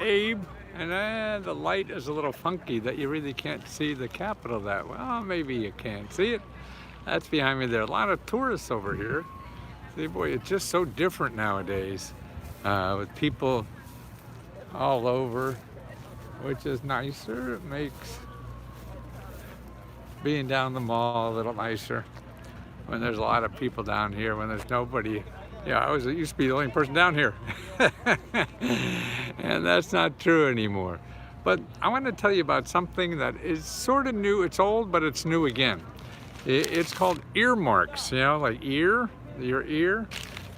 Abe. And the light is a little funky that you really can't see the Capitol that well. Maybe you can see it. That's behind me there. A lot of tourists over here. See, boy, it's just so different nowadays with people all over, which is nicer. It makes being down the mall a little nicer when there's a lot of people down here. When there's nobody, yeah, I used to be the only person down here. And that's not true anymore. But I want to tell you about something that is sort of new. It's old, but it's new again. It's called earmarks, you know, like your ear,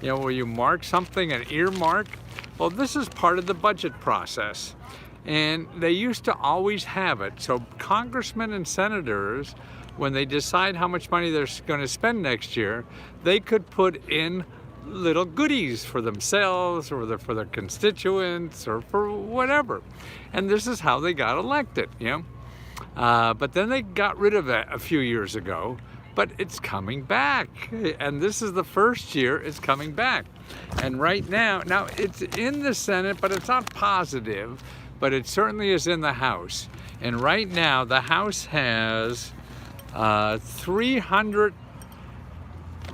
you know, where you mark something, an earmark. Well, this is part of the budget process. And they used to always have it. So congressmen and senators, when they decide how much money they're going to spend next year, they could put in little goodies for themselves or for their constituents or for whatever. And this is how they got elected, you know. But then they got rid of it a few years ago, but it's coming back. And this is the first year it's coming back. And right now it's in the Senate, but it's not positive, but it certainly is in the House. And right now the House has 300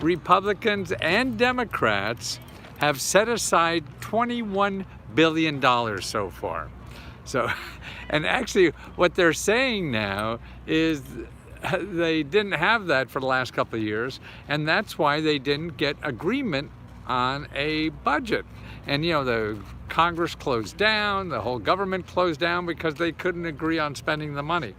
Republicans and Democrats have set aside $21 billion so far. So, and actually what they're saying now is they didn't have that for the last couple of years, and that's why they didn't get agreement on a budget. And you know, the Congress closed down, the whole government closed down because they couldn't agree on spending the money.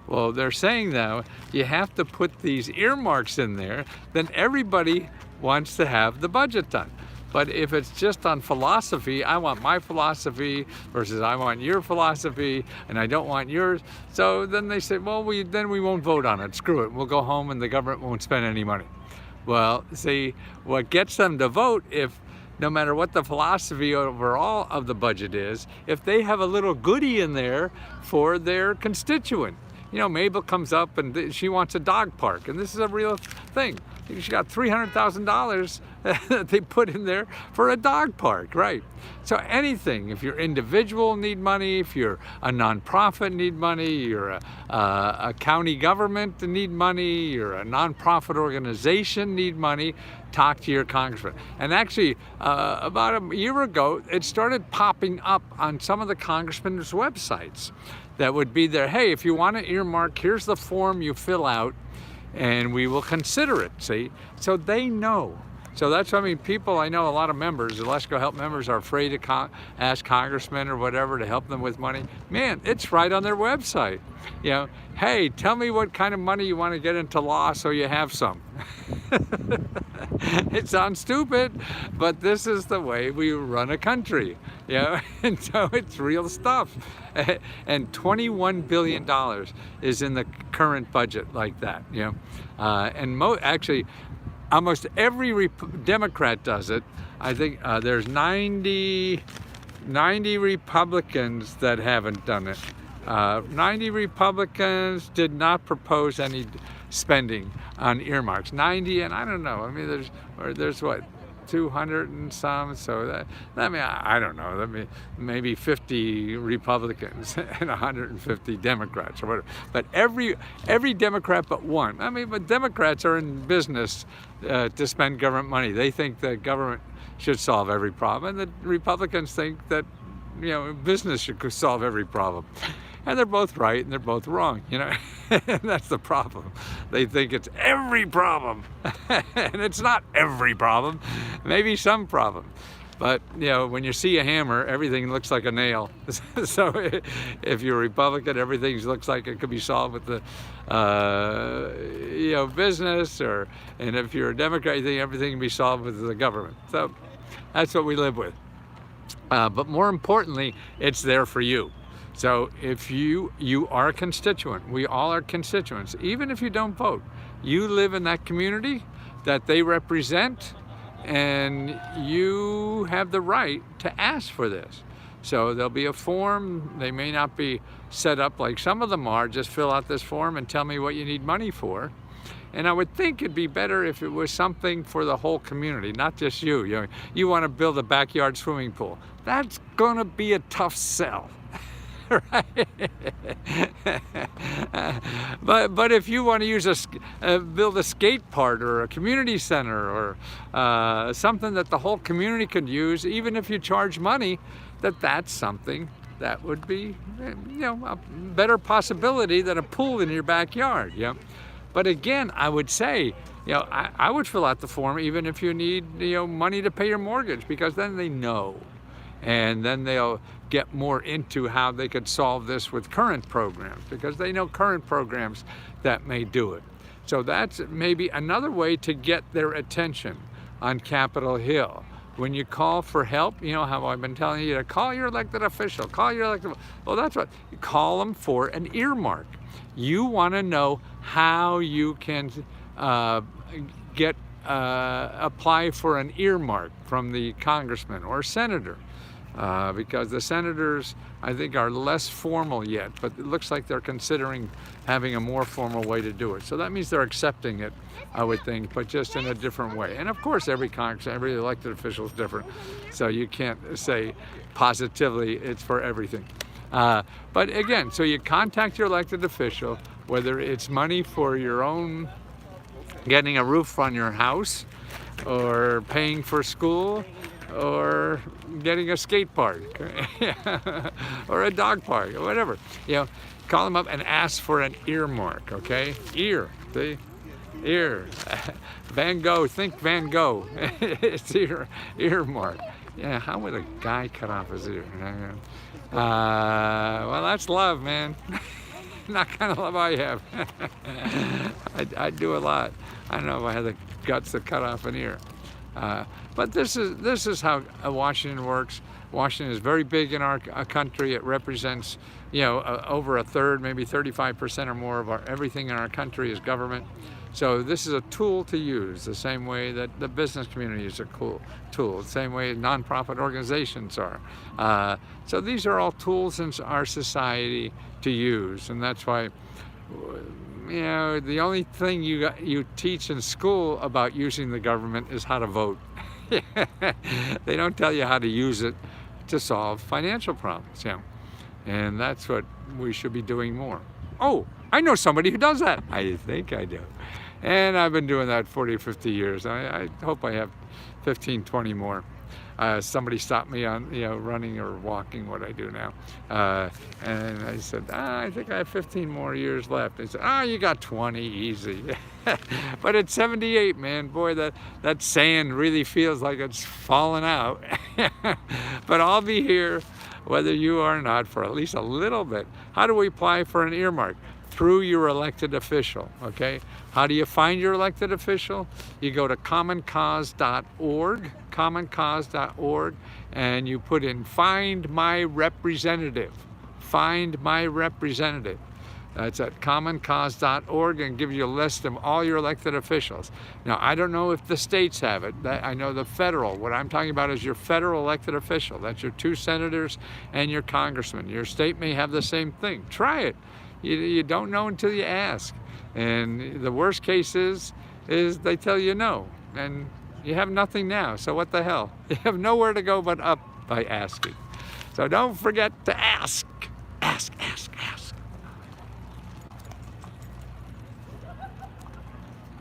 Well, they're saying now you have to put these earmarks in there, then everybody wants to have the budget done. But if it's just on philosophy, I want my philosophy versus I want your philosophy and I don't want yours. So then they say, well, then we won't vote on it. Screw it. We'll go home and the government won't spend any money. Well, see, what gets them to vote, if no matter what the philosophy overall of the budget is, if they have a little goodie in there for their constituent. You know, Mabel comes up and she wants a dog park, and this is a real thing. She got $300,000 that they put in there for a dog park, right? So anything, if you're individual need money, if you're a nonprofit need money, you're a county government need money, you're a nonprofit organization need money, talk to your congressman. And actually, about a year ago, it started popping up on some of the congressmen's websites. That would be there, hey, if you want to earmark, here's the form you fill out and we will consider it, see? So they know. So that's what I mean, people, I know a lot of members, the Lesko Help members are afraid to ask congressmen or whatever to help them with money. Man, it's right on their website. You know, hey, tell me what kind of money you want to get into law so you have some. It sounds stupid, but this is the way we run a country, you know, and so it's real stuff. And $21 billion is in the current budget like that, you know. And actually, almost every Democrat does it. I think there's 90 Republicans that haven't done it. 90 Republicans did not propose any spending on earmarks. 90, and I don't know. I mean, there's what, 200 and some. So I mean, I don't know. Maybe 50 Republicans and 150 Democrats or whatever. But every Democrat but one. I mean, but Democrats are in business to spend government money. They think the government should solve every problem, and the Republicans think that, you know, business should solve every problem. And they're both right and they're both wrong, you know. And that's the problem. They think it's every problem. And it's not every problem, maybe some problem. But, you know, when you see a hammer, everything looks like a nail. So if you're a Republican, everything looks like it could be solved with the, you know, business. And if you're a Democrat, you think everything can be solved with the government. So that's what we live with. But more importantly, it's there for you. So if you are a constituent, we all are constituents, even if you don't vote, you live in that community that they represent, and you have the right to ask for this. So there'll be a form. They may not be set up like some of them are, just fill out this form and tell me what you need money for. And I would think it'd be better if it was something for the whole community, not just you. You want to build a backyard swimming pool. That's going to be a tough sell. Right? but if you want to use build a skate park or a community center or something that the whole community could use, even if you charge money, that's something that would be, a better possibility than a pool in your backyard. But again, I would say, I would fill out the form even if you need, money to pay your mortgage, because then they know. And then they'll get more into how they could solve this with current programs, because they know current programs that may do it. So that's maybe another way to get their attention on Capitol Hill. When you call for help, how I've been telling you to call your elected official, call your elected, well, that's what, you call them for an earmark. You want to know how you can apply for an earmark from the congressman or senator. Because the senators, I think, are less formal yet, but it looks like they're considering having a more formal way to do it. So that means they're accepting it, I would think, but just in a different way. And of course, every elected official is different, so you can't say positively it's for everything. But again, so you contact your elected official, whether it's money for your own, getting a roof on your house, or paying for school, or getting a skate park, or a dog park, or whatever. Call them up and ask for an earmark, okay? Ear, see? Ear. Van Gogh, think Van Gogh. It's earmark. How would a guy cut off his ear? Well, that's love, man. Not kind of love I have. I'd do a lot. I don't know if I had the guts to cut off an ear. But this is how Washington works. Washington is very big in our country. It represents, over a third, maybe 35% or more of everything in our country is government. So this is a tool to use, the same way that the business community is a cool tool, the same way nonprofit organizations are. So these are all tools in our society to use, and that's why, the only thing you teach in school about using the government is how to vote. They don't tell you how to use it to solve financial problems, and that's what we should be doing more. Oh, I know somebody who does that. I think I do. And I've been doing that 40 or 50 years. I hope I have 15, 20 more. Somebody stopped me on, running or walking, what I do now. And I said, I think I have 15 more years left. They said, you got 20, easy. But at 78, man, boy, that sand really feels like it's falling out. But I'll be here, whether you are or not, for at least a little bit. How do we apply for an earmark? Through your elected official, okay? How do you find your elected official? You go to commoncause.org, commoncause.org, and you put in Find My Representative. Find My Representative. That's at commoncause.org, and give you a list of all your elected officials. Now, I don't know if the states have it. I know the federal. What I'm talking about is your federal elected official. That's your 2 senators and your congressman. Your state may have the same thing. Try it. You don't know until you ask. And the worst case is they tell you no. And you have nothing now, so what the hell? You have nowhere to go but up by asking. So don't forget to ask. Ask, ask, ask.